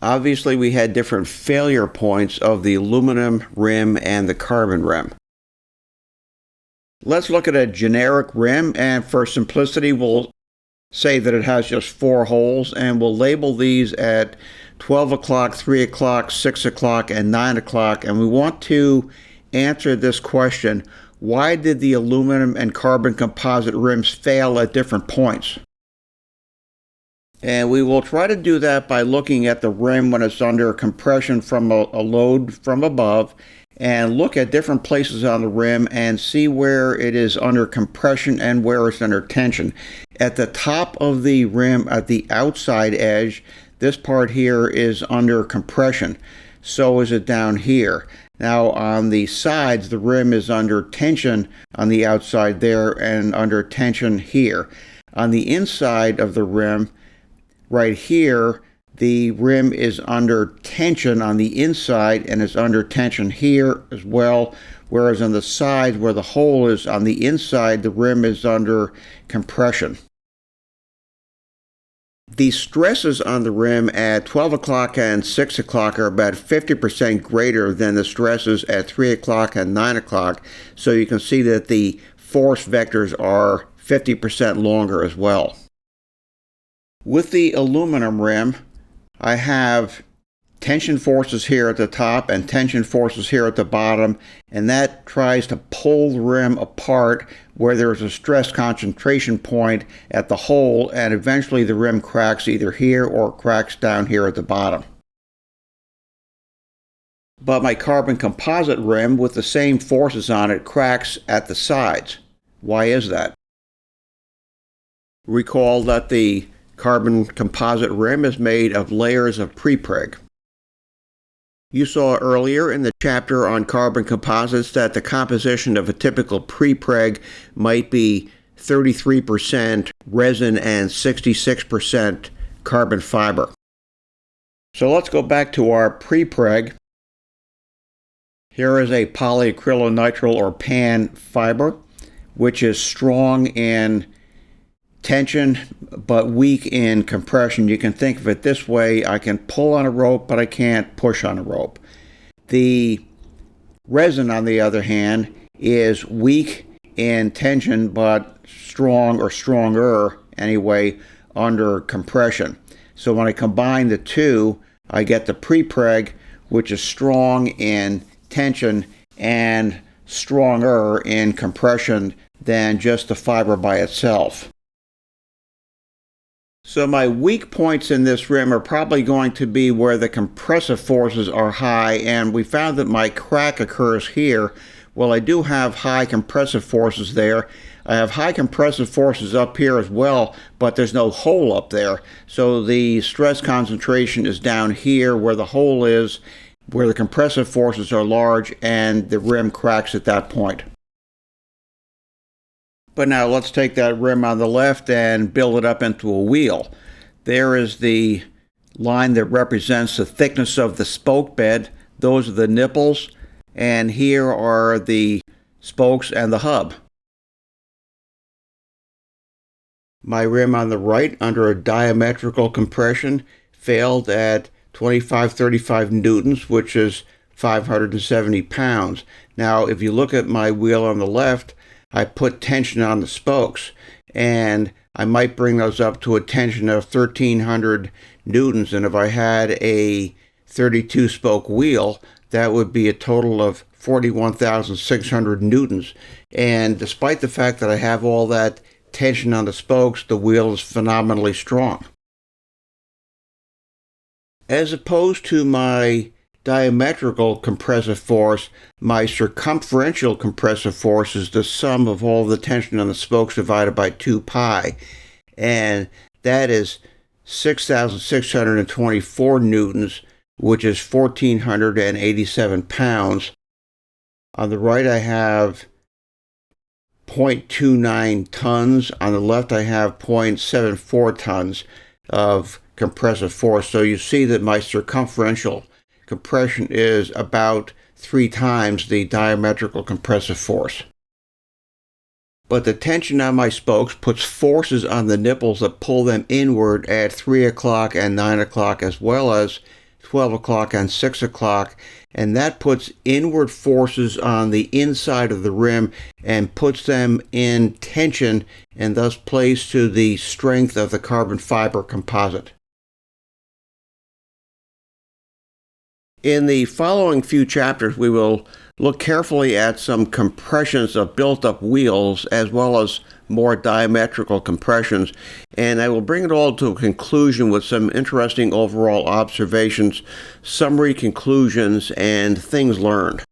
Obviously, we had different failure points of the aluminum rim and the carbon rim. Let's look at a generic rim, and for simplicity, we'll say that it has just 4 holes, and we'll label these at 12 o'clock, 3 o'clock, 6 o'clock, and 9 o'clock, and we want to answer this question: why did the aluminum and carbon composite rims fail at different points? And we will try to do that by looking at the rim when it's under compression from a load from above, and look at different places on the rim and see where it is under compression and where it's under tension. At the top of the rim, at the outside edge, this part here is under compression. So is it down here. Now on the sides, the rim is under tension on the outside there and under tension here. On the inside of the rim, right here, the rim is under tension on the inside and is under tension here as well, whereas on the side where the hole is on the inside, the rim is under compression. The stresses on the rim at 12 o'clock and 6 o'clock are about 50% greater than the stresses at 3 o'clock and 9 o'clock, so you can see that the force vectors are 50% longer as well. With the aluminum rim, I have tension forces here at the top and tension forces here at the bottom, and that tries to pull the rim apart where there's a stress concentration point at the hole, and eventually the rim cracks either here or cracks down here at the bottom. But my carbon composite rim with the same forces on it cracks at the sides. Why is that? Recall that the carbon composite rim is made of layers of prepreg. You saw earlier in the chapter on carbon composites that the composition of a typical prepreg might be 33% resin and 66% carbon fiber. So let's go back to our prepreg. Here is a polyacrylonitrile or PAN fiber, which is strong in tension but weak in compression. You can think of it this way: I can pull on a rope, but I can't push on a rope. The resin, on the other hand, is weak in tension but strong, or stronger anyway, under compression. So when I combine the two, I get the prepreg, which is strong in tension and stronger in compression than just the fiber by itself. So my weak points in this rim are probably going to be where the compressive forces are high, and we found that my crack occurs here. Well, I do have high compressive forces there. I have high compressive forces up here as well, but there's no hole up there. So the stress concentration is down here where the hole is, where the compressive forces are large, and the rim cracks at that point. But now let's take that rim on the left and build it up into a wheel. There is the line that represents the thickness of the spoke bed. Those are the nipples, and here are the spokes and the hub. My rim on the right, under a diametrical compression, failed at 2535 newtons, which is 570 pounds. Now, if you look at my wheel on the left, I put tension on the spokes, and I might bring those up to a tension of 1300 newtons, and if I had a 32 spoke wheel, that would be a total of 41,600 newtons. And despite the fact that I have all that tension on the spokes, the wheel is phenomenally strong. As opposed to my diametrical compressive force, my circumferential compressive force is the sum of all the tension on the spokes divided by 2 pi, and that is 6,624 newtons, which is 1,487 pounds. On the right I have 0.29 tons. On the left I have 0.74 tons of compressive force. So you see that my circumferential compression is about 3 times the diametrical compressive force. But the tension on my spokes puts forces on the nipples that pull them inward at 3 o'clock and 9 o'clock, as well as 12 o'clock and 6 o'clock, and that puts inward forces on the inside of the rim and puts them in tension and thus plays to the strength of the carbon fiber composite. In the following few chapters, we will look carefully at some compressions of built-up wheels as well as more diametrical compressions, and I will bring it all to a conclusion with some interesting overall observations, summary conclusions, and things learned.